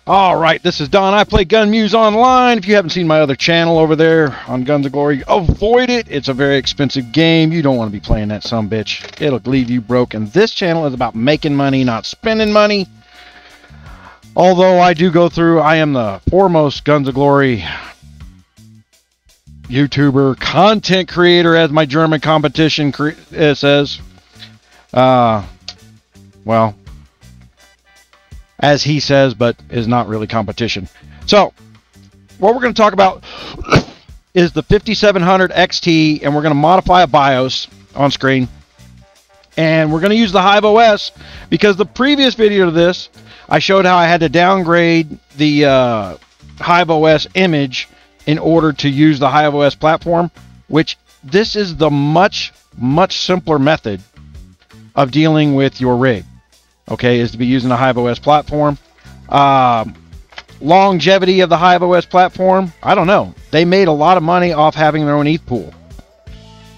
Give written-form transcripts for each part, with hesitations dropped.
All right, this is Don. I play Gun Muse online. If you haven't seen my other channel over there on Guns of Glory, avoid it. It's a very expensive game. You don't want to be playing that sumbitch. It'll leave you broke. And this channel is about making money, not spending money. Although I do go through, I am the foremost Guns of Glory YouTuber, content creator, as my German competition says. Well, as he says, but is not really competition. So, what we're going to talk about is the 5700 XT, and we're going to modify a BIOS on screen. And we're going to use the Hive OS, because the previous video to this, I showed how I had to downgrade the Hive OS image in order to use the Hive OS platform, which this is the much simpler method of dealing with your rig. Okay, is to be using the Hive OS platform. Longevity of the Hive OS platform, I don't know. They made a lot of money off having their own ETH pool.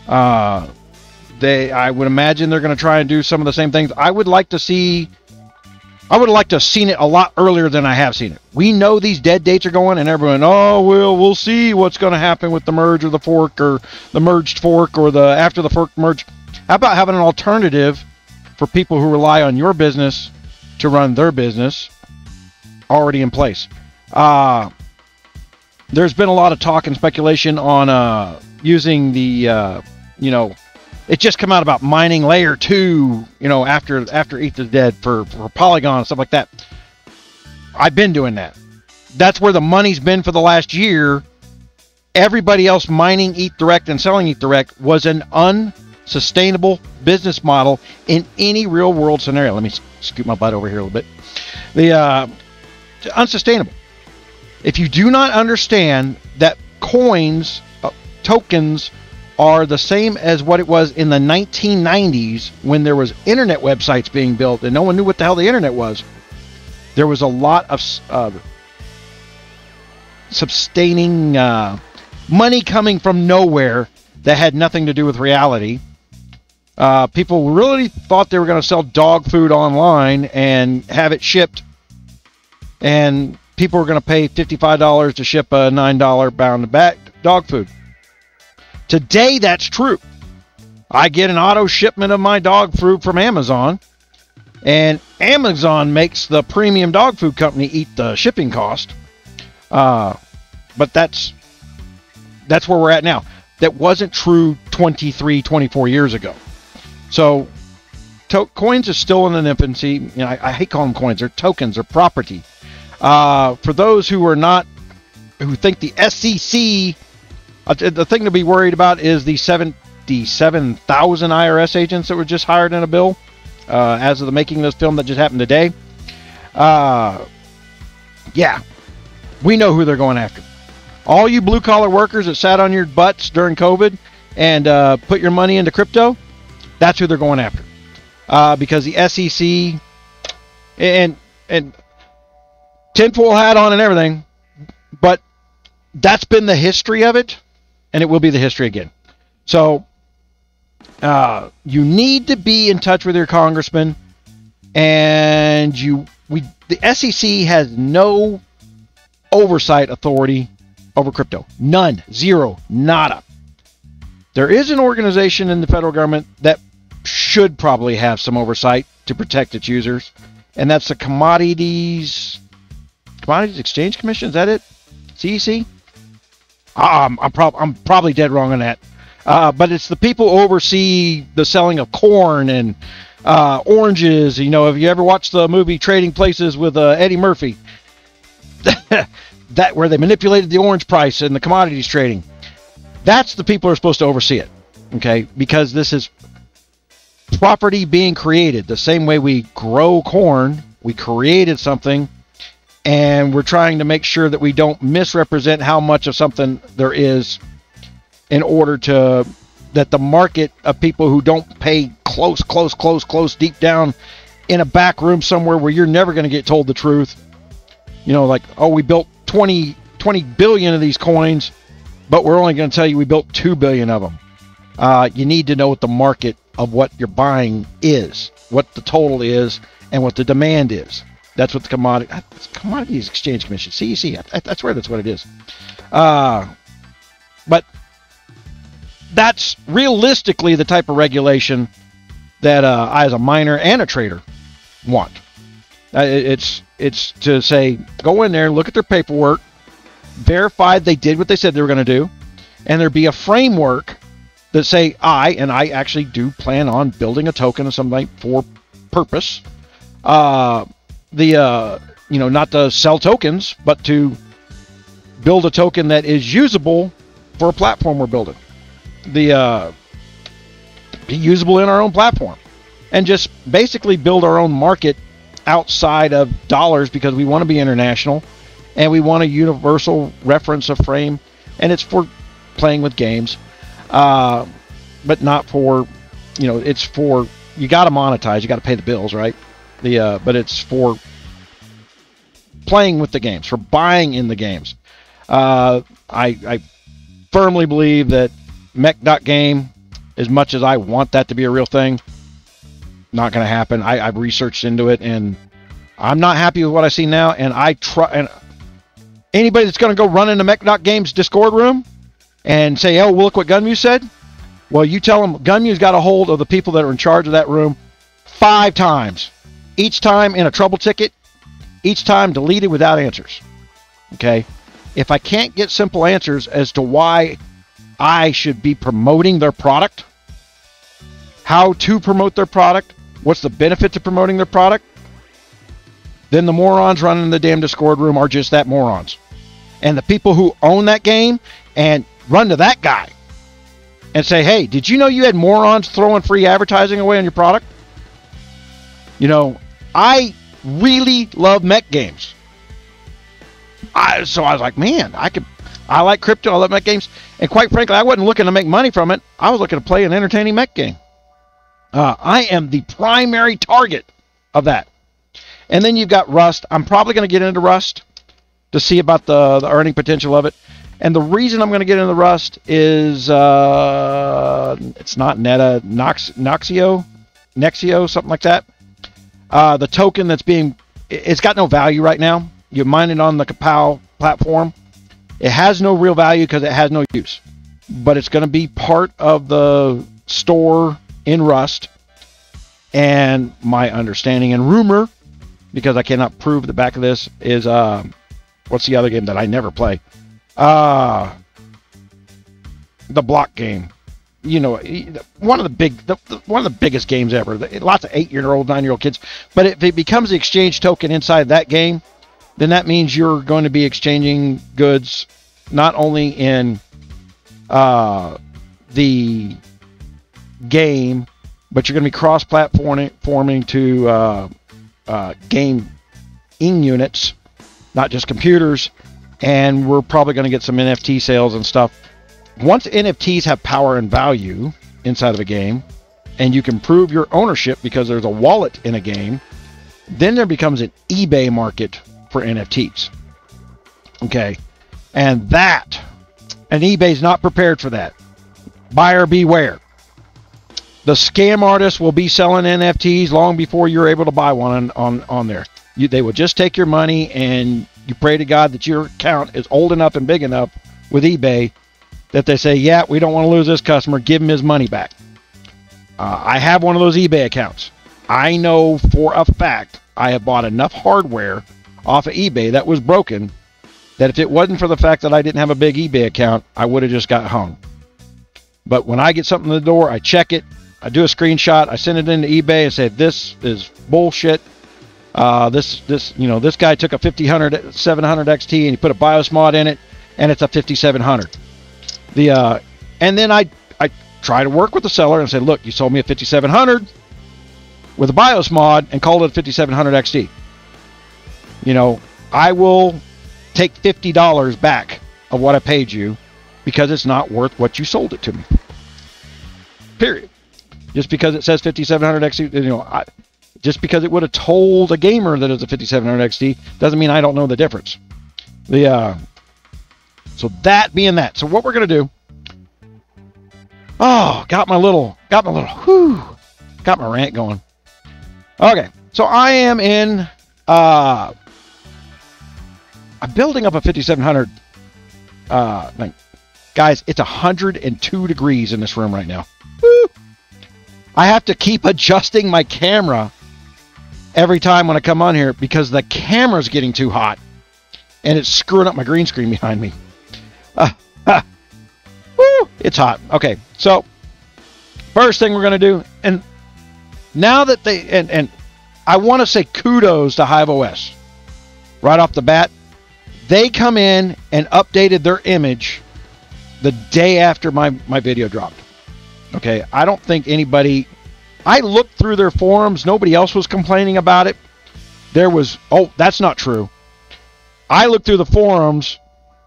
I would imagine they're going to try and do some of the same things. I would like to have seen it a lot earlier than I have seen it. We know these dead dates are going, and everyone, oh, we'll see what's going to happen with the merge or the fork, or the merged fork, or the after the fork merge. How about having an alternative for people who rely on your business to run their business already in place? There's been a lot of talk and speculation on using the, it just come out about mining layer 2, after ETH is dead for Polygon and stuff like that. I've been doing that. That's where the money's been for the last year. Everybody else mining ETH Direct and selling ETH Direct was an unsustainable business model in any real world scenario. Let me scoot my butt over here a little bit. The unsustainable. If you do not understand that coins, tokens, are the same as what it was in the 1990s when there was internet websites being built and no one knew what the hell the internet was. There was a lot of sustaining money coming from nowhere that had nothing to do with reality. People really thought they were going to sell dog food online and have it shipped, and people were going to pay $55 to ship a $9 bound back dog food. Today, that's true. I get an auto shipment of my dog food from Amazon, and Amazon makes the premium dog food company eat the shipping cost. But that's where we're at now. That wasn't true 23, 24 years ago. So, coins are still in an infancy. I hate calling them coins. They're tokens. They're property. For those who think the SEC, the thing to be worried about is the 77,000 IRS agents that were just hired in a bill as of the making of this film that just happened today. Yeah, we know who they're going after. All you blue-collar workers that sat on your butts during COVID and put your money into crypto, that's who they're going after. Because the SEC and tinfoil hat on and everything, but that's been the history of it, and it will be the history again. So you need to be in touch with your congressman, and the SEC has no oversight authority over crypto. None. Zero. Nada. There is an organization in the federal government that should probably have some oversight to protect its users, and that's the Commodities Exchange Commission. Is that it? CEC? I'm probably dead wrong on that. But it's the people who oversee the selling of corn and oranges. Have you ever watched the movie Trading Places with Eddie Murphy? That where they manipulated the orange price and the commodities trading. That's the people who are supposed to oversee it. Okay? Because this is property being created. The same way we grow corn, we created something, and we're trying to make sure that we don't misrepresent how much of something there is in order to that the market of people who don't pay close deep down in a back room somewhere where you're never going to get told the truth. Like, oh, we built 20 billion of these coins, but we're only going to tell you we built 2 billion of them. You need to know what the market of what you're buying is, what the total is, and what the demand is. That's what the Commodities Exchange Commission, CEC, I swear that's what it is. But that's realistically the type of regulation that I, as a miner and a trader, want. It's to say, go in there, look at their paperwork, verify they did what they said they were going to do, and there be a framework that say I actually do plan on building a token of some like for purpose. Not to sell tokens, but to build a token that is usable for a platform we're building. Be usable in our own platform, and just basically build our own market outside of dollars, because we want to be international and we want a universal reference of frame, and it's for playing with games, but not for, it's for, you got to monetize, you got to pay the bills, right? But it's for playing with the games, for buying in the games. I firmly believe that mech.game, as much as I want that to be a real thing, not going to happen. I've researched into it, and I'm not happy with what I see now. And and anybody that's going to go run into mech.game's Discord room and say, "Oh, well, look what Gunmuse said." Well, you tell them Gunmuse got a hold of the people that are in charge of that room 5 times, each time in a trouble ticket, each time deleted without answers. Okay, if I can't get simple answers as to why I should be promoting their product, how to promote their product, what's the benefit to promoting their product, then the morons running in the damn Discord room are just that, morons. And the people who own that game and run to that guy and say, "Hey, did you know you had morons throwing free advertising away on your product?" I really love mech games. So I was like, man, I like crypto, I love mech games, and quite frankly, I wasn't looking to make money from it. I was looking to play an entertaining mech game. I am the primary target of that. And then you've got Rust. I'm probably going to get into Rust to see about the earning potential of it. And the reason I'm going to get into Rust is it's not Neta, Nexio, something like that. The token it's got no value right now. You mine it on the Kapow platform. It has no real value because it has no use. But it's going to be part of the store in Rust. And my understanding and rumor, because I cannot prove the back of this, is what's the other game that I never play? The block game. One of the biggest games ever. Lots of 8-year-old, 9-year-old kids. But if it becomes the exchange token inside that game, then that means you're going to be exchanging goods not only in the game, but you're going to be cross-platforming to game units, not just computers. And we're probably going to get some NFT sales and stuff. Once NFTs have power and value inside of a game, and you can prove your ownership because there's a wallet in a game, then there becomes an eBay market for NFTs. Okay, and eBay's not prepared for that. Buyer beware. The scam artists will be selling NFTs long before you're able to buy one on there. They will just take your money, and you pray to God that your account is old enough and big enough with eBay that they say, yeah, we don't want to lose this customer, give him his money back. I have one of those eBay accounts. I know for a fact I have bought enough hardware off of eBay that was broken that if it wasn't for the fact that I didn't have a big eBay account, I would have just got hung. But when I get something in the door, I check it, I do a screenshot, I send it into eBay and say, this is bullshit. This guy took a 700 XT and he put a BIOS mod in it, and it's a 5700. And then I try to work with the seller and say, look, you sold me a 5700 with a BIOS mod and called it a 5700 XT. I will take $50 back of what I paid you because it's not worth what you sold it to me. Period. Just because it says 5700 XT, just because it would have told a gamer that it's a 5700 XT doesn't mean I don't know the difference. So that being that, so what we're gonna do? Oh, got my rant going. Okay, so I am in I'm building up a 5700 thing. Guys, it's 102 degrees in this room right now. Woo! I have to keep adjusting my camera every time when I come on here because the camera's getting too hot and it's screwing up my green screen behind me. Woo! It's hot. Okay, so first thing we're going to do, and now that they, and I want to say kudos to Hive OS right off the bat. They come in and updated their image the day after my video dropped. Okay, I don't think anybody, I looked through their forums, nobody else was complaining about it. There was, oh, that's not true. I looked through the forums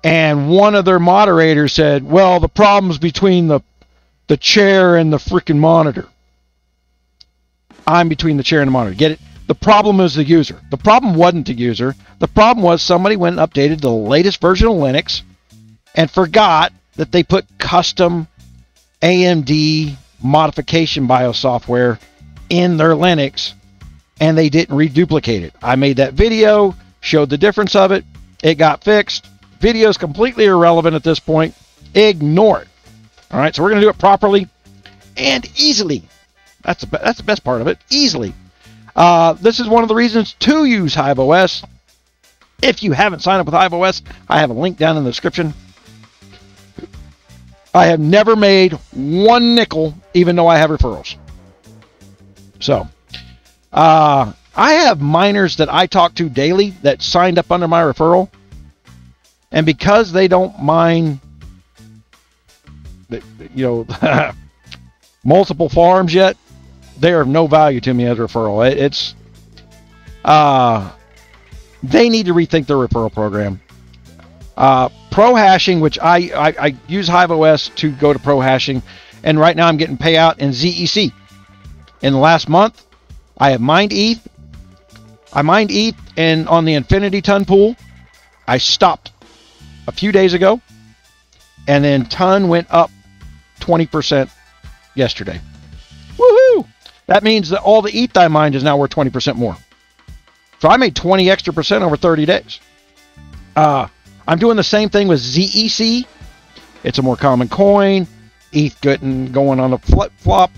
and one of their moderators said, well, the problem's between the chair and the freaking monitor. I'm between the chair and the monitor. Get it? The problem is the user. The problem wasn't the user. The problem was somebody went and updated the latest version of Linux and forgot that they put custom AMD modification BIOS software in their Linux and they didn't reduplicate it. I made that video, showed the difference of it. It got fixed. Video is completely irrelevant at this point. Ignore it. All right, so we're going to do it properly and easily. That's the best part of it. Easily. This is one of the reasons to use Hive OS. If you haven't signed up with Hive OS, I have a link down in the description. I have never made one nickel, even though I have referrals. So, I have miners that I talk to daily that signed up under my referral. And because they don't mine, you know, multiple farms yet, they are of no value to me as a referral. It's, they need to rethink their referral program. Pro hashing, which I use Hive OS to go to pro hashing, and right now I'm getting payout in ZEC. In the last month, I have mined ETH. I mined ETH and on the Infinity Ton pool. I stopped a few days ago, and then Ton went up 20% yesterday. Woohoo! That means that all the ETH I mined is now worth 20% more. So I made 20 extra percent over 30 days. I'm doing the same thing with ZEC. It's a more common coin. ETH going on a flip-flop.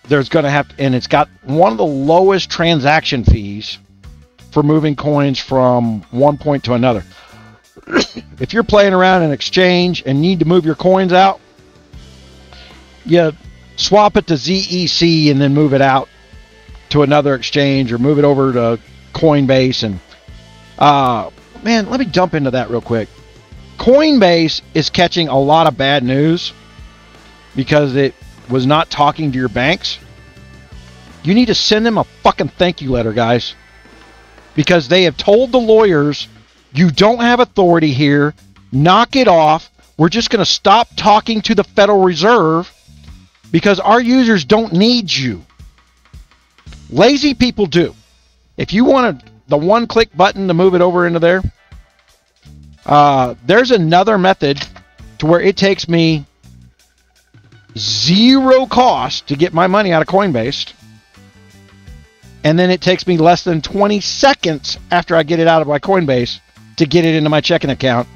There's going to have, and it's got one of the lowest transaction fees for moving coins from one point to another. If you're playing around in exchange and need to move your coins out, you swap it to ZEC and then move it out to another exchange or move it over to Coinbase. And man, let me jump into that real quick. Coinbase is catching a lot of bad news because it was not talking to your banks. You need to send them a fucking thank you letter, guys, because they have told the lawyers, you don't have authority here, knock it off. We're just going to stop talking to the Federal Reserve because our users don't need you. Lazy people do. If you want the one-click button to move it over into there, there's another method to where it takes me zero cost to get my money out of Coinbase, and then it takes me less than 20 seconds after I get it out of my Coinbase to get it into my checking account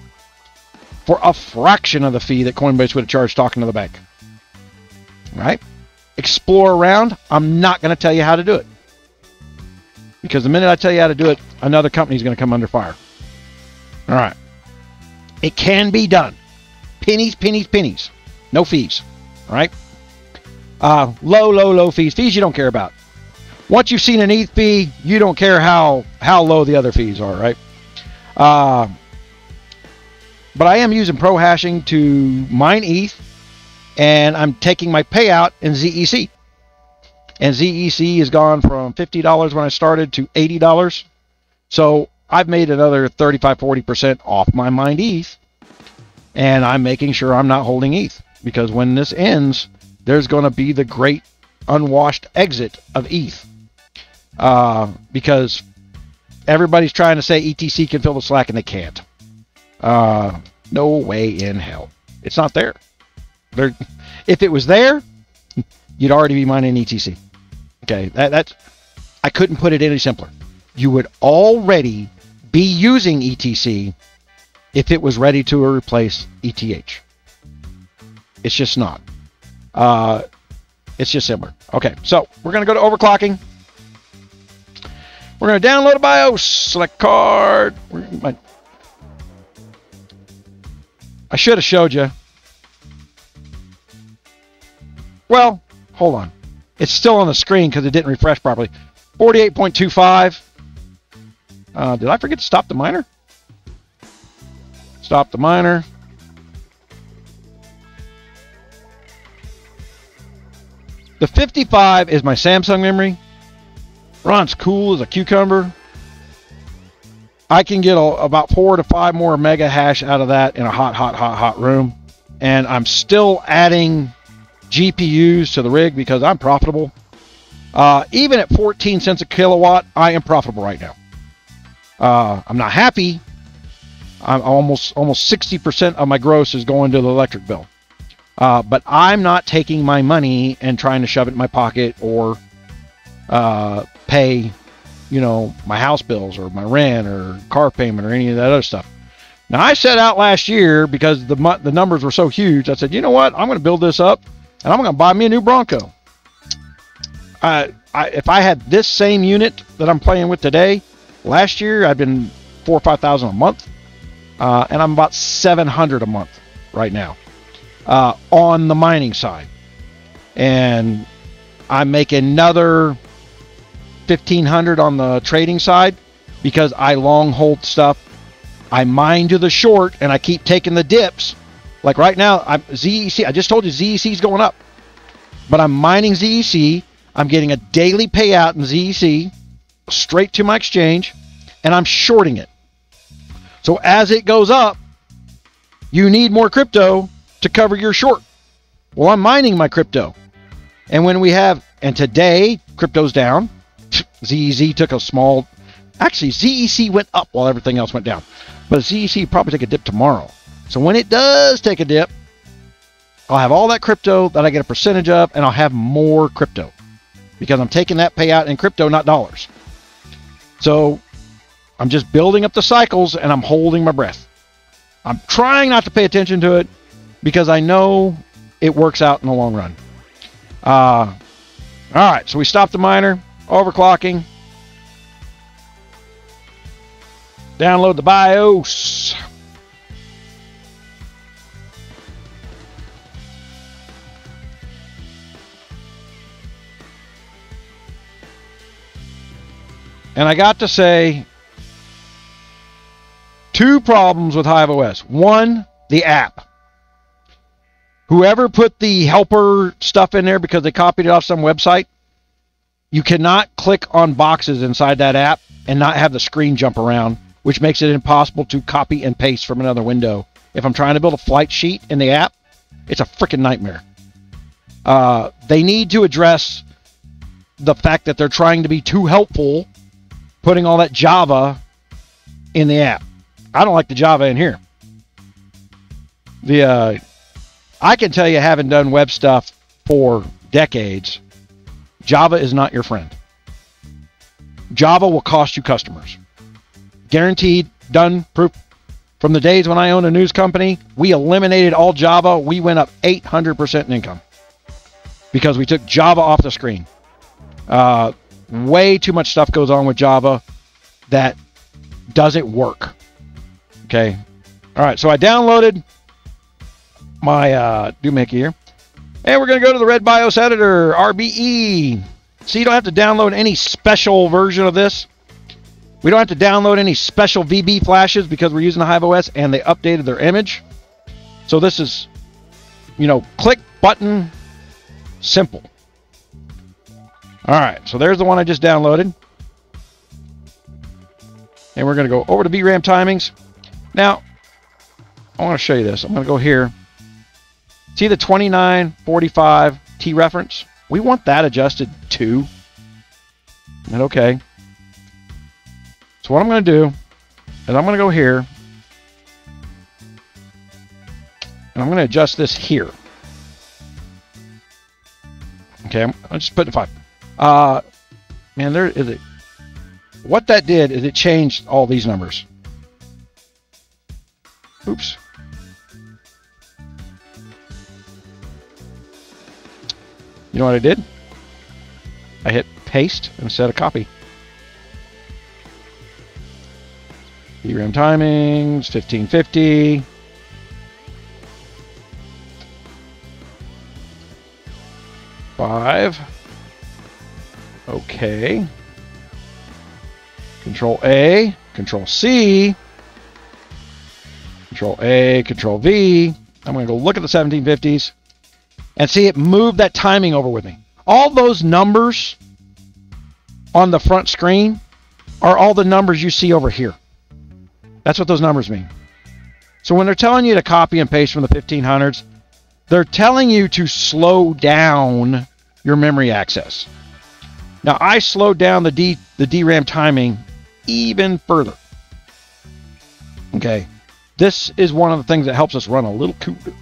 for a fraction of the fee that Coinbase would have charged talking to the bank. Right? Explore around. I'm not going to tell you how to do it, because the minute I tell you how to do it, another company is going to come under fire. All right. It can be done. Pennies, pennies, pennies. No fees. All right? Low fees. Fees you don't care about. Once you've seen an ETH fee, you don't care how low the other fees are, right? But I am using pro hashing to mine ETH, and I'm taking my payout in ZEC. And ZEC has gone from $50 when I started to $80. So I've made another 35-40% off my mined ETH, and I'm making sure I'm not holding ETH, because when this ends, there's going to be the great unwashed exit of ETH, because everybody's trying to say ETC can fill the slack, and they can't. No way in hell. It's not there. If it was there, you'd already be mining ETC. Okay, that's, I couldn't put it any simpler. you would already be using ETC if it was ready to replace ETH. It's just not. It's just similar. Okay, so we're going to go to overclocking. We're going to download a BIOS, select card. I should have showed you. Well, hold on. It's still on the screen because it didn't refresh properly. 48.25. Did I forget to stop the miner? Stop the miner. The 55 is my Samsung memory. Runs cool as a cucumber. I can get about 4 to 5 more mega hash out of that in a hot room. And I'm still adding GPUs to the rig because I'm profitable. Even at 14 cents a kilowatt, I am profitable right now. I'm not happy. I'm almost 60% of my gross is going to the electric bill. But I'm not taking my money and trying to shove it in my pocket or pay, my house bills or my rent or car payment or any of that other stuff. Now, I set out last year because the numbers were so huge. I said, you know what? I'm going to build this up and I'm going to buy me a new Bronco. If I had this same unit that I'm playing with today, last year I'd been $4,000 or $5,000 a month, and I'm about $700 a month right now on the mining side, and I'm making another $1,500 on the trading side because I long hold stuff. I mine to the short and I keep taking the dips. Like right now, ZEC. I just told you ZEC is going up, but I'm mining ZEC. I'm getting a daily payout in ZEC straight to my exchange, and I'm shorting it. So as it goes up, you need more crypto to cover your short. Well, I'm mining my crypto. And and today, crypto's down. ZEC took a small, actually ZEC went up while everything else went down. But ZEC probably take a dip tomorrow. So when it does take a dip, I'll have all that crypto that I get a percentage of, and I'll have more crypto. Because I'm taking that payout in crypto, not dollars. So I'm just building up the cycles and I'm holding my breath. I'm trying not to pay attention to it because I know it works out in the long run. All right, so we stopped the miner, overclocking. Download the BIOS. And I got to say, 2 problems with Hive OS. One, the app. Whoever put the helper stuff in there because they copied it off some website, you cannot click on boxes inside that app and not have the screen jump around, which makes it impossible to copy and paste from another window. If I'm trying to build a flight sheet in the app, it's a freaking nightmare. They need to address the fact that they're trying to be too helpful putting all that Java in the app. I don't like the Java in here. I can tell you, having done web stuff for decades, Java is not your friend. Java will cost you customers. Guaranteed, done, proof. From the days when I owned a news company, we eliminated all Java. We went up 800% in income because we took Java off the screen. Way too much stuff goes on with Java that doesn't work. Okay. All right. So I downloaded my doohickey here, and we're going to go to the Red BIOS editor, RBE. So you don't have to download any special version of this. We don't have to download any special VB flashes because we're using the Hive OS and they updated their image. So this is, click button, simple. All right, so there's the one I just downloaded. And we're going to go over to VRAM timings. Now, I want to show you this. I'm going to go here. See the 2945 T reference? We want that adjusted too. And okay. So what I'm going to do is I'm going to go here. And I'm going to adjust this here. Okay, I'm just putting 5. Man, there is it. what that did is it changed all these numbers. Oops. You know what I did? I hit paste instead of copy. DRAM timings, 1550. Five. Okay. Control A, Control C, Control A, Control V. I'm going to go look at the 1750s and see it move that timing over with me. All those numbers on the front screen are all the numbers you see over here. That's what those numbers mean. So when they're telling you to copy and paste from the 1500s, they're telling you to slow down your memory access. Now, I slowed down the DRAM timing even further. Okay. This is one of the things that helps us run a little cooler.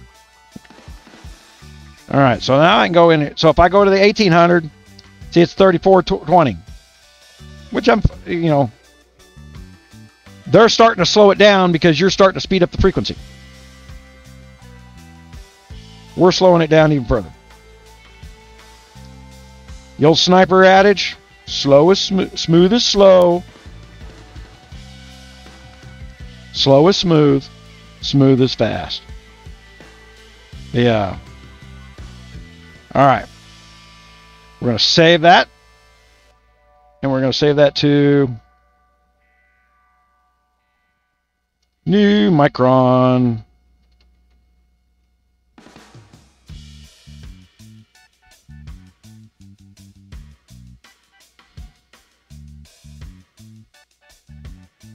All right. So now I can go in here. So if I go to the 1800, see it's 3420, which I'm, you know, they're starting to slow it down because you're starting to speed up the frequency. We're slowing it down even further. The old sniper adage, slow is smooth is slow. Slow is smooth. Smooth is fast. Yeah. All right. We're going to save that. And we're going to save that to new Micron.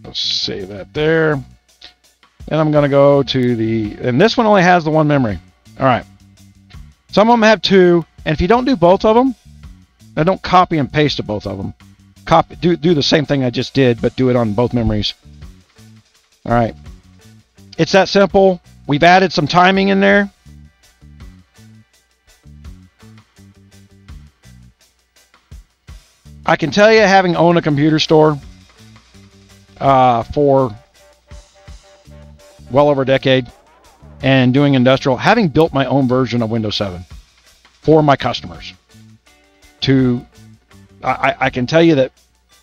Let's save that there. And I'm going to go to the, and this one only has the one memory. All right. Some of them have two. And if you don't do both of them, now don't copy and paste to both of them. Do the same thing I just did, but do it on both memories. All right. It's that simple. We've added some timing in there. I can tell you, having owned a computer store for well over a decade and doing industrial, having built my own version of Windows 7 for my customers, I can tell you that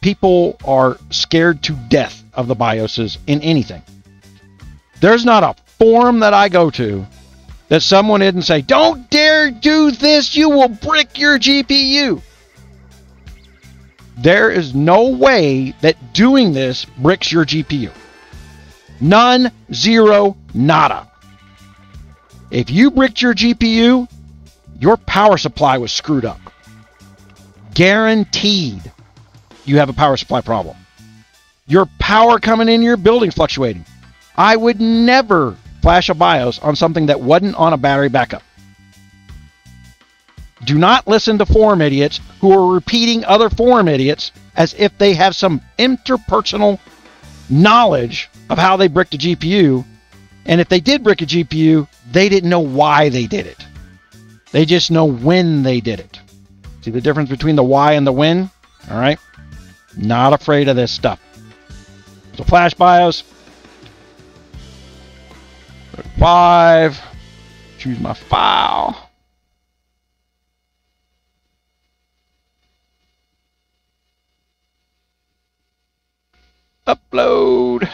people are scared to death of the BIOSes in anything. There's not a forum that I go to that someone didn't say, don't dare do this, you will brick your GPU. There is no way that doing this bricks your GPU. None, zero, nada. If you bricked your GPU, your power supply was screwed up. Guaranteed you have a power supply problem. Your power coming in your building fluctuating. I would never flash a BIOS on something that wasn't on a battery backup. Do not listen to forum idiots who are repeating other forum idiots as if they have some interpersonal knowledge of how they bricked a GPU. And if they did brick a GPU, they didn't know why they did it. They just know when they did it. See the difference between the why and the when? All right. Not afraid of this stuff. So flash BIOS. 5. Choose my file. Upload.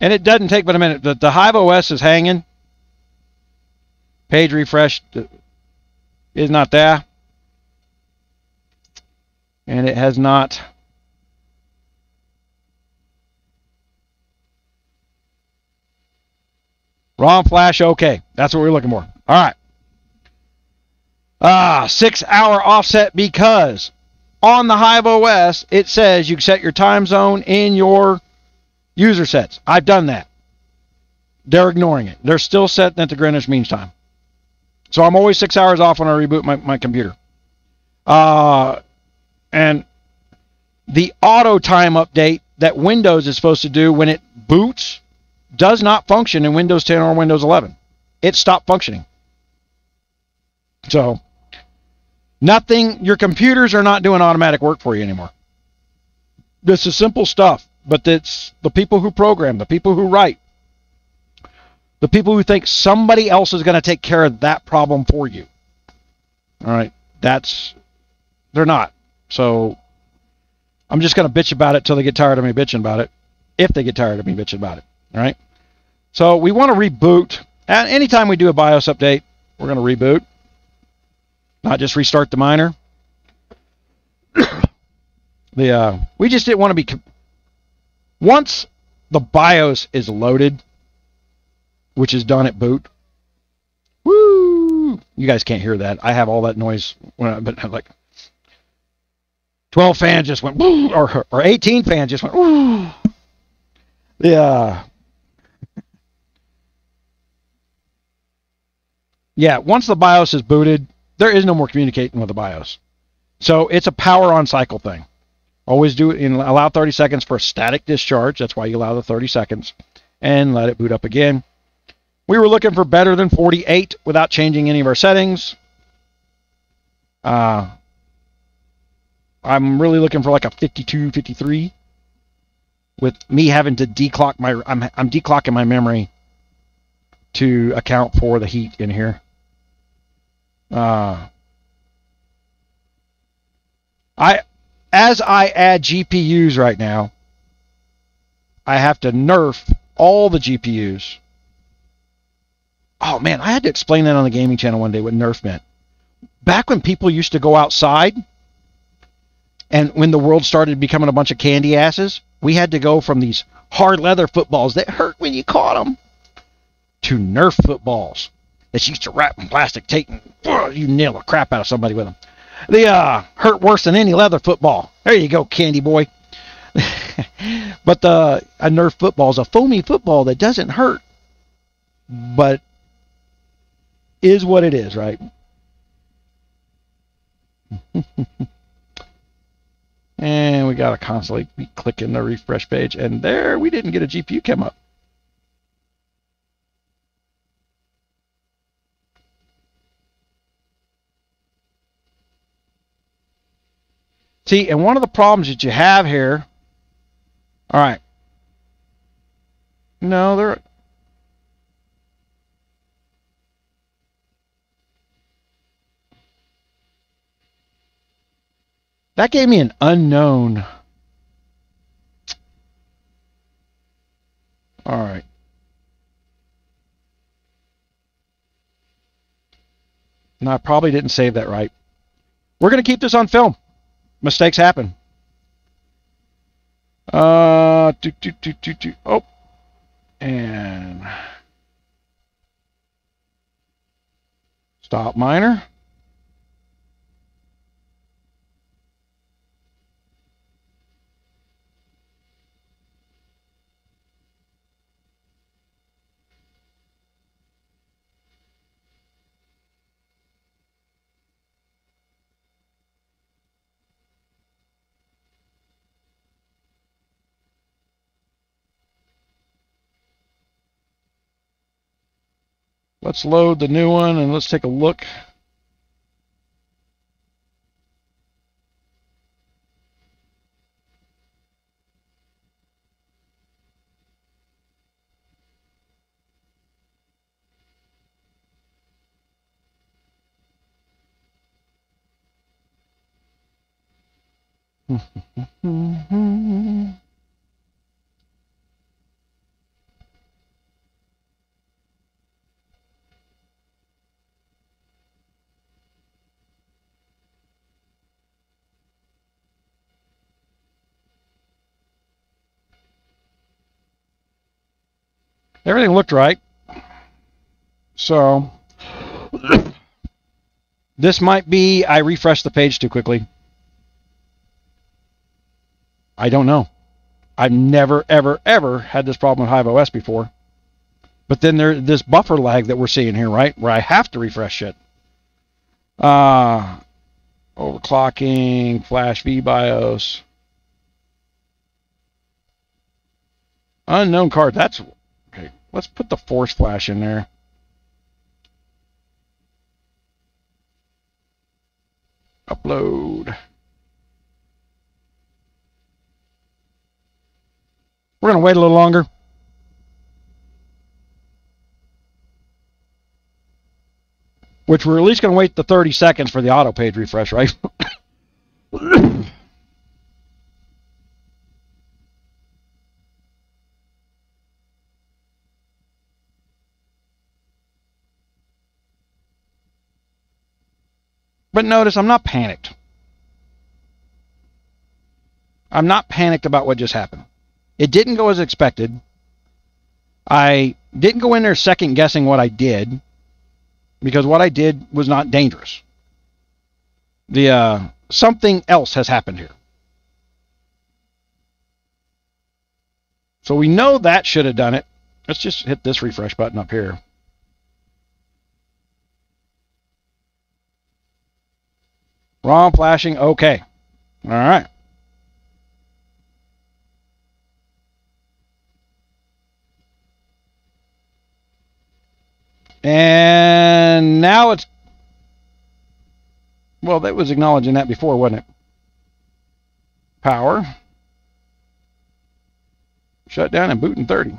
And it doesn't take but a minute. The Hive OS is hanging. Page refresh is not there. And it has not. ROM flash, okay. That's what we're looking for. All right. 6 hour offset, because on the Hive OS, it says you can set your time zone in your user sets. I've done that. They're ignoring it. They're still setting at the Greenwich Mean Time. So I'm always 6 hours off when I reboot my computer. And the auto time update that Windows is supposed to do when it boots does not function in Windows 10 or Windows 11. It stopped functioning. So Nothing, your computers are not doing automatic work for you anymore. This is simple stuff, but it's the people who program, the people who write, the people who think somebody else is going to take care of that problem for you. All right, they're not. So I'm just going to bitch about it till they get tired of me bitching about it, if they get tired of me bitching about it. All right, so we want to reboot. And anytime we do a BIOS update, we're going to reboot, not just restart the miner. We just didn't want to be... Once the BIOS is loaded, which is done at boot, woo! You guys can't hear that. I have all that noise, but like 12 fans just went woo, or 18 fans just went woo. Yeah. Yeah, once the BIOS is booted, there is no more communicating with the BIOS. So it's a power on cycle thing. Always do it, allow 30 seconds for a static discharge. That's why you allow the 30 seconds. And let it boot up again. We were looking for better than 48 without changing any of our settings. I'm really looking for like a 52, 53. With me having to declock my... I'm declocking my memory to account for the heat in here. As I add GPUs right now, I have to nerf all the GPUs. Oh man, I had to explain that on the gaming channel one day what nerf meant. Back when people used to go outside, and when the world started becoming a bunch of candy asses, we had to go from these hard leather footballs that hurt when you caught them to Nerf footballs that used to wrap in plastic tape and you nail the crap out of somebody with them. They hurt worse than any leather football. There you go, candy boy. But a Nerf football is a foamy football that doesn't hurt, but is what it is, right? And we got to constantly be clicking the refresh page, and there we didn't get a GPU come up. See, and one of the problems that you have here, all right, no, that gave me an unknown. All right. No, I probably didn't save that right. We're going to keep this on film. Mistakes happen. Oh. And stop miner. Let's load the new one and let's take a look. Everything looked right. So this might be I refreshed the page too quickly. I don't know. I've never, ever, ever had this problem with Hive OS before. But then there's this buffer lag that we're seeing here, right? Where I have to refresh it. Overclocking, flash VBIOS. Unknown card. That's... Okay, let's put the force flash in there. Upload. We're going to wait a little longer. Which we're at least going to wait the 30 seconds for the auto page refresh, right? But notice I'm not panicked. I'm not panicked about what just happened. It didn't go as expected. I didn't go in there second guessing what I did, because what I did was not dangerous. Something else has happened here. So we know that should have done it. Let's just hit this refresh button up here. ROM flashing, okay. All right. And now it's, well, that was acknowledging that before, wasn't it? Power. Shut down and boot in 30.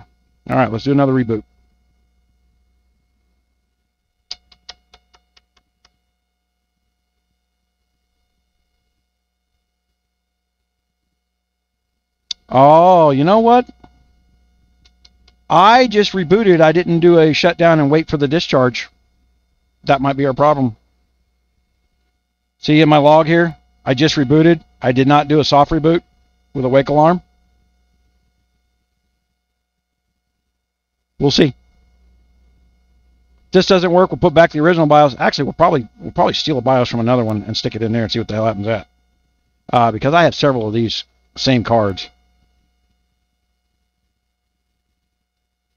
All right, let's do another reboot. Oh, you know what? I just rebooted. I didn't do a shutdown and wait for the discharge. That might be our problem. See in my log here, I just rebooted. I did not do a soft reboot with a wake alarm. We'll see. If this doesn't work, we'll put back the original BIOS. Actually, we'll probably steal a BIOS from another one and stick it in there and see what the hell happens at. Because I have several of these same cards.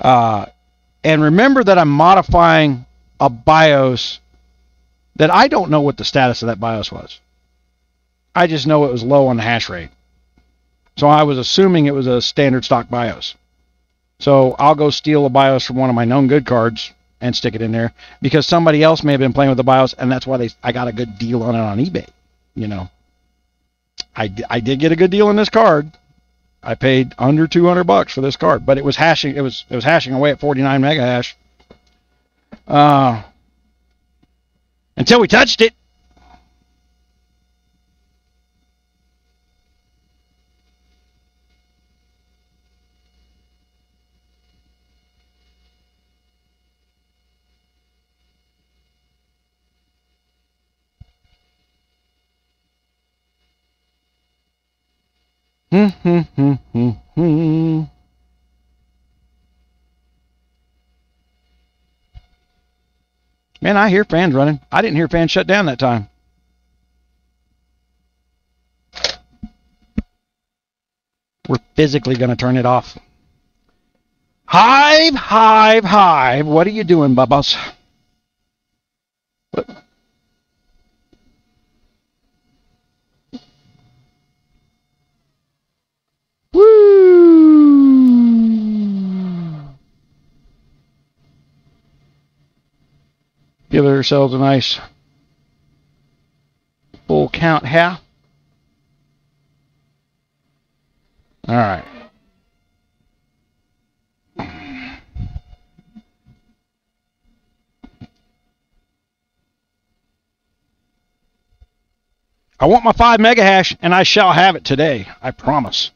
And remember that I'm modifying a BIOS that I don't know what the status of that BIOS was. I just know it was low on the hash rate. So I was assuming it was a standard stock BIOS. So I'll go steal a BIOS from one of my known good cards and stick it in there, because somebody else may have been playing with the BIOS, and that's why I got a good deal on it on eBay. You know, I did get a good deal on this card. I paid under $200 for this card, but it was hashing. It was hashing away at 49 mega hash. Until we touched it. Man, I hear fans running. I didn't hear fans shut down that time. We're physically going to turn it off. Hive, Hive, Hive. What are you doing, Bubbas? What? Give ourselves a nice full count here. All right. I want my 5 mega hash, and I shall have it today. I promise.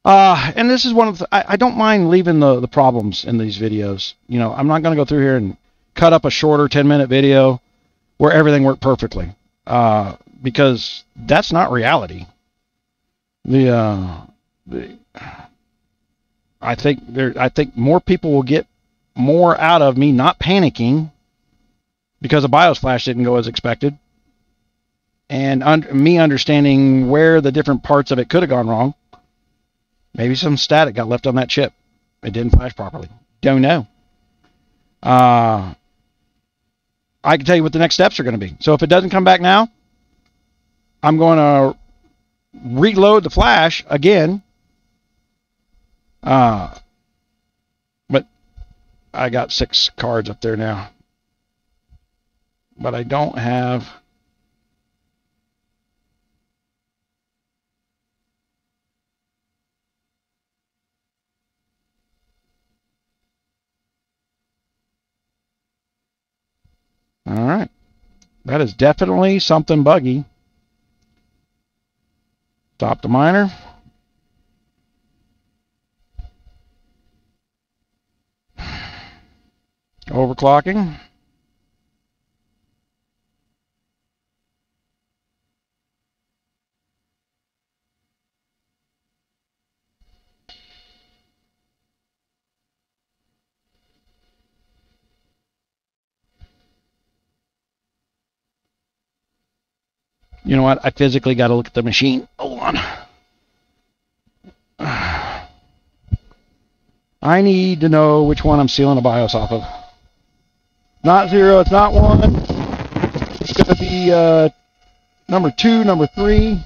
And this is one of the, I don't mind leaving the problems in these videos. You know, I'm not going to go through here and cut up a shorter 10-minute video where everything worked perfectly, because that's not reality. I think more people will get more out of me not panicking because a BIOS flash didn't go as expected, and me understanding where the different parts of it could have gone wrong. Maybe some static got left on that chip. It didn't flash properly. Don't know. I can tell you what the next steps are going to be. So if it doesn't come back now, I'm going to reload the flash again. But I got 6 cards up there now. But I don't have That is definitely something buggy. Stop the miner. Overclocking. You know what? I physically got to look at the machine. Hold on. I need to know which one I'm sealing the BIOS off of. Not 0, it's not 1. It's going to be number 2, number 3.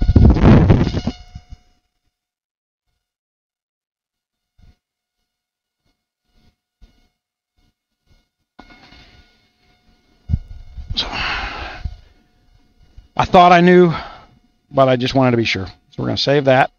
So, I thought I knew, but I just wanted to be sure. So we're going to save that.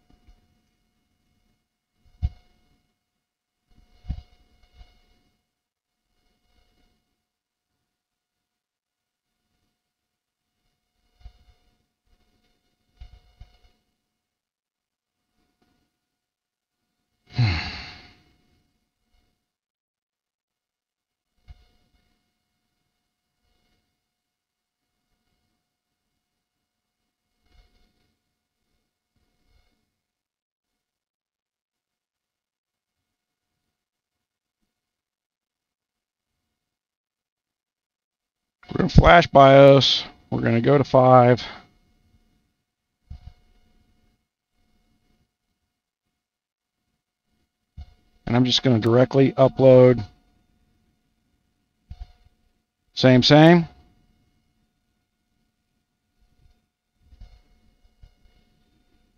We're going to flash BIOS. We're going to go to 5. And I'm just going to directly upload. Same.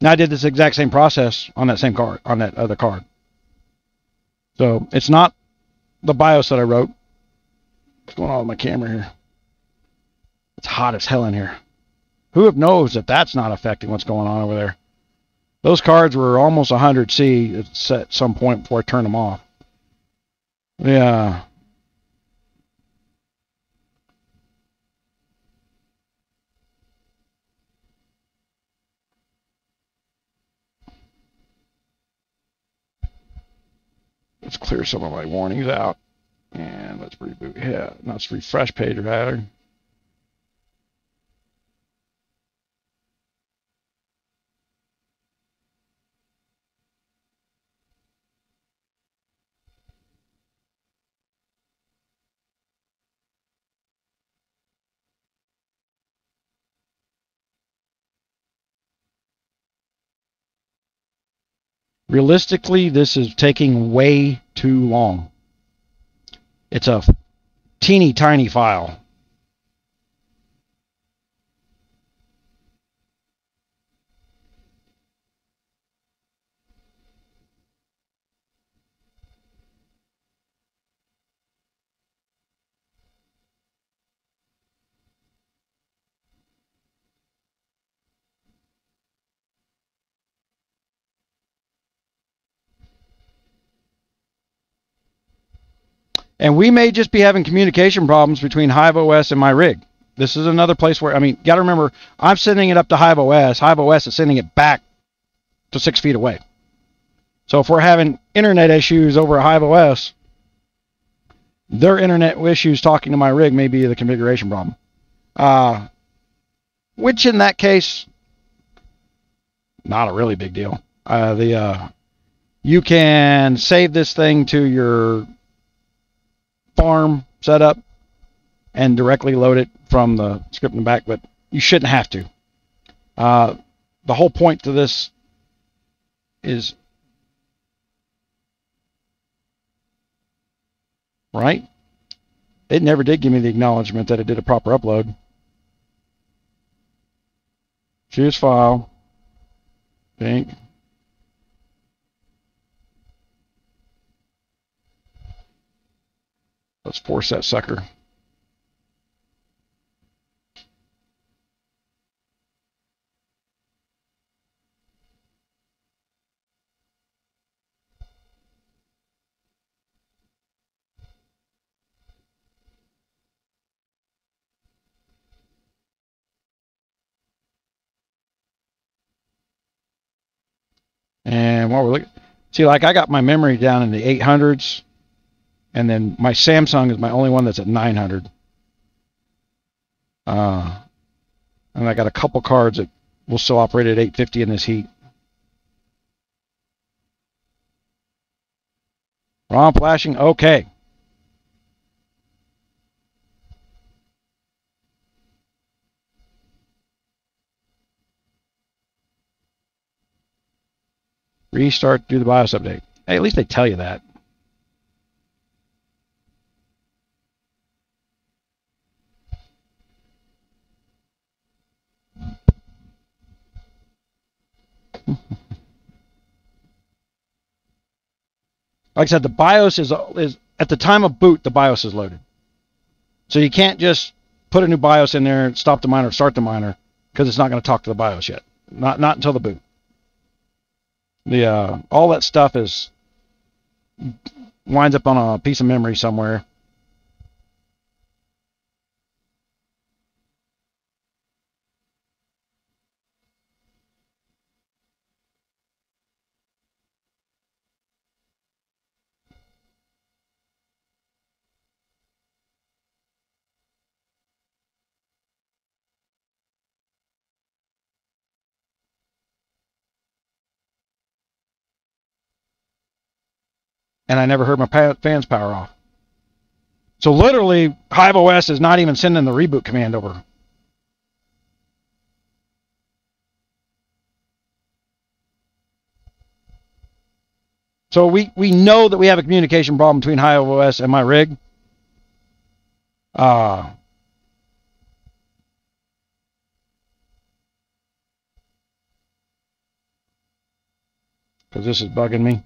Now I did this exact same process on that same card, on that other card. So it's not the BIOS that I wrote. What's going on with my camera here? It's hot as hell in here. Who knows that that's not affecting what's going on over there? Those cards were almost 100C at some point before I turned them off. Yeah. Let's clear some of my warnings out. And let's reboot. Yeah, let's refresh page rather. Realistically, this is taking way too long. It's a teeny tiny file. And we may just be having communication problems between HiveOS and my rig. This is another place where, I mean, got to remember, I'm sending it up to HiveOS. HiveOS is sending it back to 6 feet away. So if we're having internet issues over HiveOS, their internet issues talking to my rig may be the configuration problem. Which in that case, not a really big deal. You can save this thing to your farm setup and directly load it from the script in the back, but you shouldn't have to. The whole point to this is, right? It never did give me the acknowledgement that it did a proper upload. Choose file. Pink. Let's force that sucker. And while we're looking, see, like I got my memory down in the 800s, and then my Samsung is my only one that's at 900. And I got a couple cards that will still operate at 850 in this heat. ROM flashing, okay. Restart, do the BIOS update. Hey, at least they tell you that. Like I said, the BIOS is at the time of boot, the BIOS is loaded. So you can't just put a new BIOS in there, stop the miner, start the miner, because it's not going to talk to the BIOS yet. Not until the boot. The all that stuff winds up on a piece of memory somewhere. And I never heard my fans power off. So literally, Hive OS is not even sending the reboot command over. So we know that we have a communication problem between Hive OS and my rig. Because this is bugging me.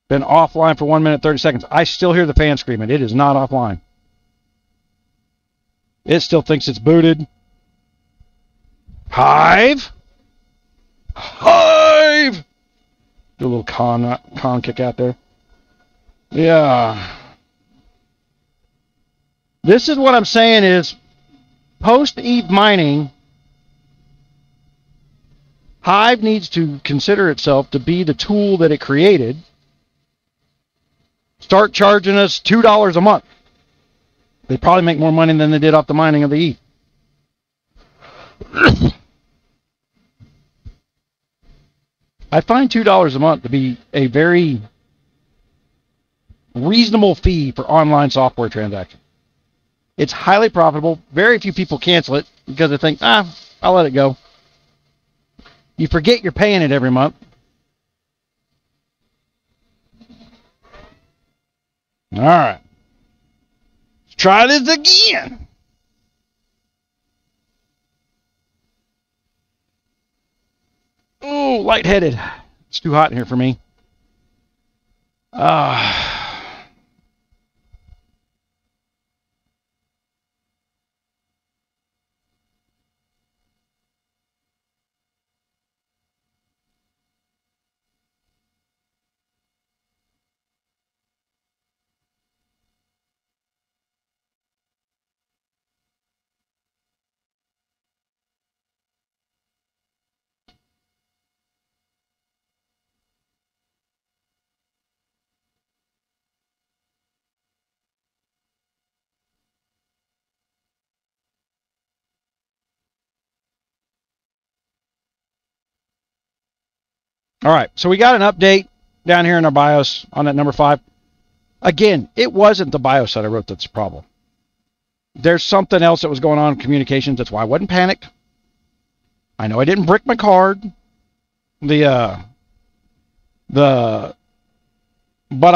Been offline for 1 minute, 30 seconds. I still hear the fan screaming. It is not offline. It still thinks it's booted. Hive? Hive! Do a little con kick out there. Yeah. This is what I'm saying is, post-Eve mining, Hive needs to consider itself to be the tool that it created. Start charging us $2 a month. They probably make more money than they did off the mining of the ETH. I find $2 a month to be a very reasonable fee for online software transactions. It's highly profitable. Very few people cancel it because they think, I'll let it go. You forget you're paying it every month. All right. Let's try this again. Oh, lightheaded. It's too hot in here for me. All right, so we got an update down here in our BIOS on that number 5. Again, it wasn't the BIOS that I wrote that's the problem. There's something else that was going on in communications. That's why I wasn't panicked. I know I didn't brick my card. But I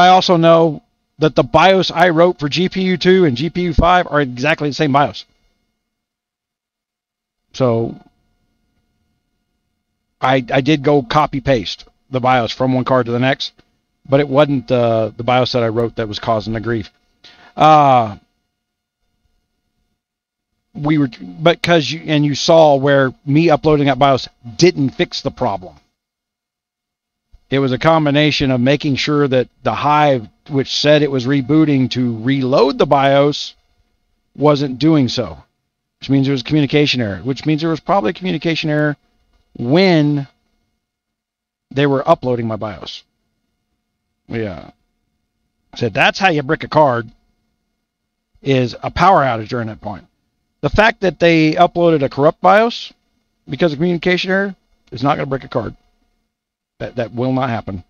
also know that the BIOS I wrote for GPU 2 and GPU 5 are exactly the same BIOS. So I did go copy paste the BIOS from one card to the next, but it wasn't the BIOS that I wrote that was causing the grief. but because you saw where me uploading that BIOS didn't fix the problem. It was a combination of making sure that the Hive, which said it was rebooting to reload the BIOS, wasn't doing so, which means there was a communication error, which means there was probably a communication error when they were uploading my BIOS. Yeah. So that's how you brick a card, is a power outage during that point. The fact that they uploaded a corrupt BIOS because of communication error is not going to break a card. That will not happen.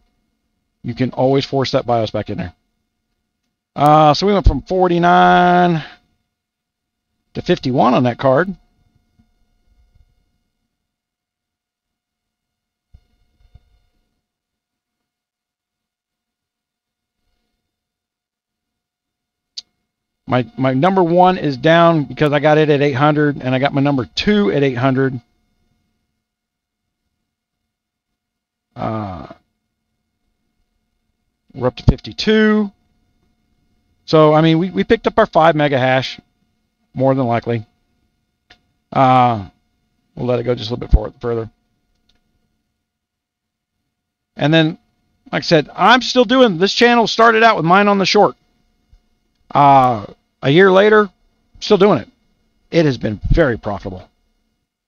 You can always force that BIOS back in there. So we went from 49 to 51 on that card. My number 1 is down because I got it at 800, and I got my number 2 at 800. We're up to 52. So, I mean, we picked up our 5 mega hash, more than likely. We'll let it go just a little bit further. And then, like I said, I'm still doing, this channel started out with mine on the short. A year later, still doing it. It has been very profitable.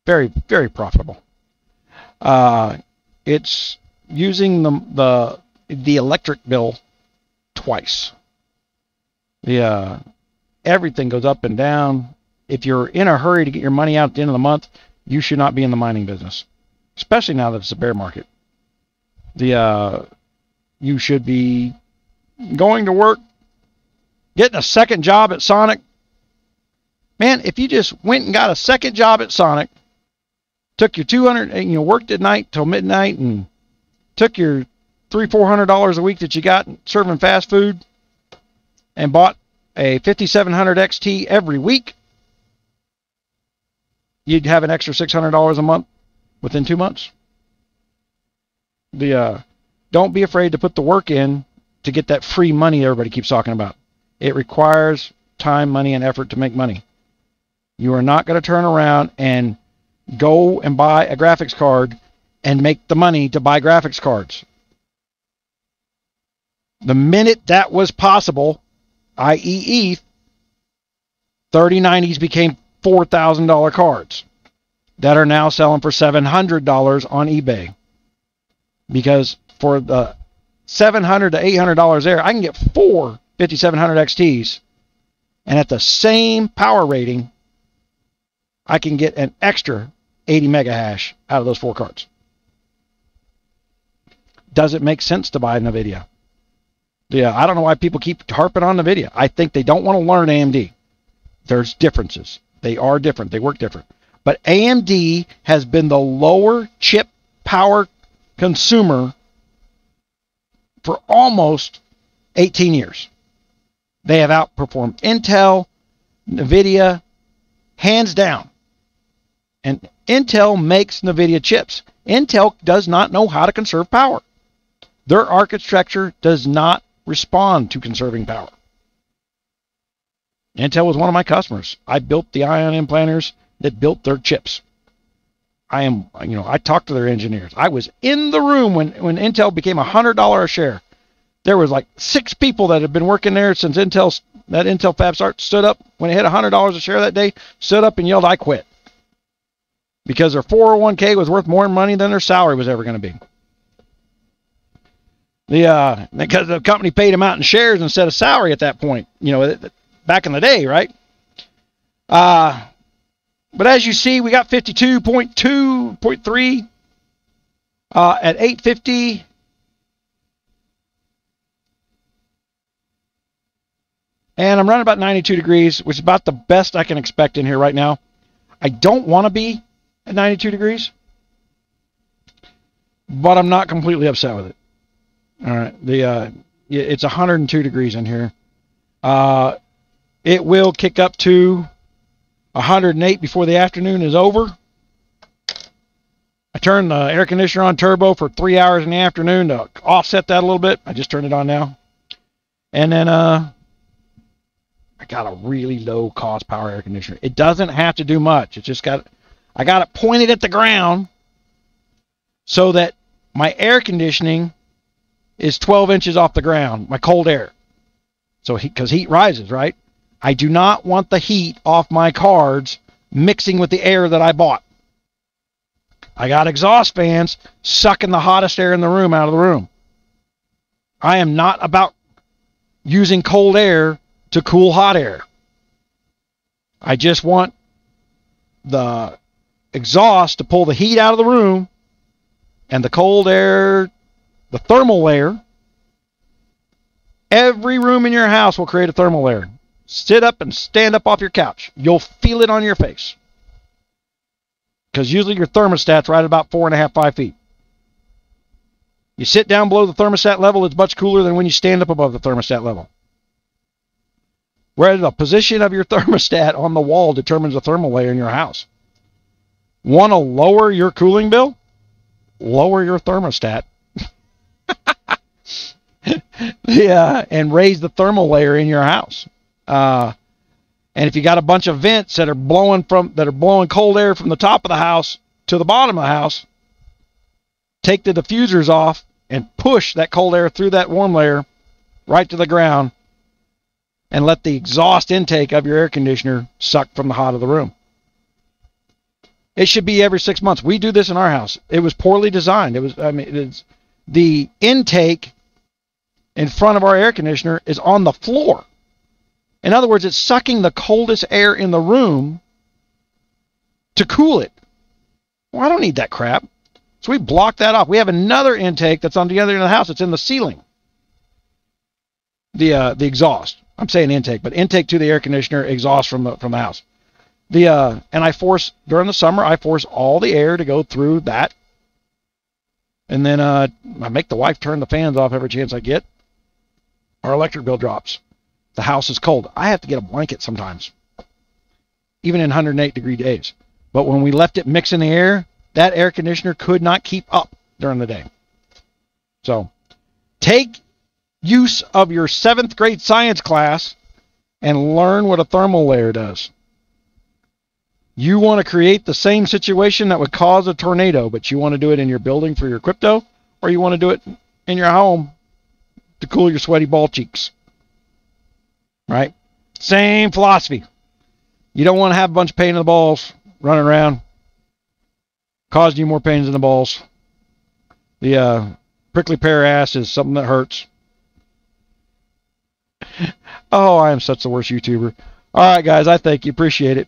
Very, very profitable. It's using the electric bill twice. Everything goes up and down. If you're in a hurry to get your money out at the end of the month, you should not be in the mining business, especially now that it's a bear market. You should be going to work, getting a second job at Sonic. Man, if you just went and got a second job at Sonic, took your 200, worked at night till midnight, and took your $300-400 a week that you got serving fast food, and bought a 5700 XT every week, you'd have an extra $600 a month within 2 months. Don't be afraid to put the work in to get that free money everybody keeps talking about. It requires time, money, and effort to make money. You are not going to turn around and go and buy a graphics card and make the money to buy graphics cards. The minute that was possible, i.e. ETH, 3090s became $4,000 cards that are now selling for $700 on eBay. Because for the $700 to $800 there, I can get 4 5700 XTs, and at the same power rating, I can get an extra 80 mega hash out of those 4 cards. Does it make sense to buy NVIDIA? I don't know why people keep harping on NVIDIA. I think they don't want to learn AMD. There's differences. They are different. They work different. But AMD has been the lower chip power consumer for almost 18 years. They have outperformed Intel, NVIDIA, hands down. And Intel makes NVIDIA chips. Intel does not know how to conserve power. Their architecture does not respond to conserving power. Intel was one of my customers. I built the ion implanters that built their chips. I talked to their engineers. I was in the room when Intel became $100 a share. There was like 6 people that had been working there since that Intel fab start stood up when it hit $100 a share that day, stood up and yelled, "I quit." Because their 401k was worth more money than their salary was ever going to be. Because the company paid them out in shares instead of salary at that point, back in the day, right? But as you see, we got 52.2.3 at 850. And I'm running about 92 degrees, which is about the best I can expect in here right now. I don't want to be at 92 degrees, but I'm not completely upset with it. All right, it's 102 degrees in here. It will kick up to 108 before the afternoon is over. I turned the air conditioner on turbo for 3 hours in the afternoon to offset that a little bit. I just turned it on now. And then I got a really low cost power air conditioner. It doesn't have to do much. It's just I got it pointed at the ground so that my air conditioning is 12 inches off the ground, my cold air. So because heat rises, right? I do not want the heat off my cards mixing with the air that I bought. I got exhaust fans sucking the hottest air in the room out of the room. I am not about using cold air to cool hot air. I just want the exhaust to pull the heat out of the room and the cold air, the thermal layer. Every room in your house will create a thermal layer. Sit up and stand up off your couch. You'll feel it on your face. Because usually your thermostat's right at about 4.5, 5 feet. You sit down below the thermostat level, it's much cooler than when you stand up above the thermostat level. Where the position of your thermostat on the wall determines the thermal layer in your house. Want to lower your cooling bill? Lower your thermostat. Yeah, and raise the thermal layer in your house. And if you got a bunch of vents that are blowing cold air from the top of the house to the bottom of the house, take the diffusers off and push that cold air through that warm layer right to the ground and let the exhaust intake of your air conditioner suck from the hot of the room. It should be every 6 months. We do this in our house. It was poorly designed. It's the intake in front of our air conditioner is on the floor. In other words, it's sucking the coldest air in the room to cool it. Well, I don't need that crap. So we block that off. We have another intake that's on the other end of the house. It's in the ceiling. The exhaust. I'm saying intake, but intake to the air conditioner, exhaust from the house. And I force, during the summer, I force all the air to go through that. And then I make the wife turn the fans off every chance I get. Our electric bill drops. The house is cold. I have to get a blanket sometimes, even in 108-degree days. But when we left it mixing the air, that air conditioner could not keep up during the day. So take use of your 7th grade science class and learn what a thermal layer does. You want to create the same situation that would cause a tornado, but you want to do it in your building for your crypto, or you want to do it in your home to cool your sweaty ball cheeks. Right? Same philosophy. You don't want to have a bunch of pain in the balls running around, causing you more pains in the balls. The prickly pear ass is something that hurts. Oh, I am such the worst YouTuber. All right, guys, I thank you. Appreciate it.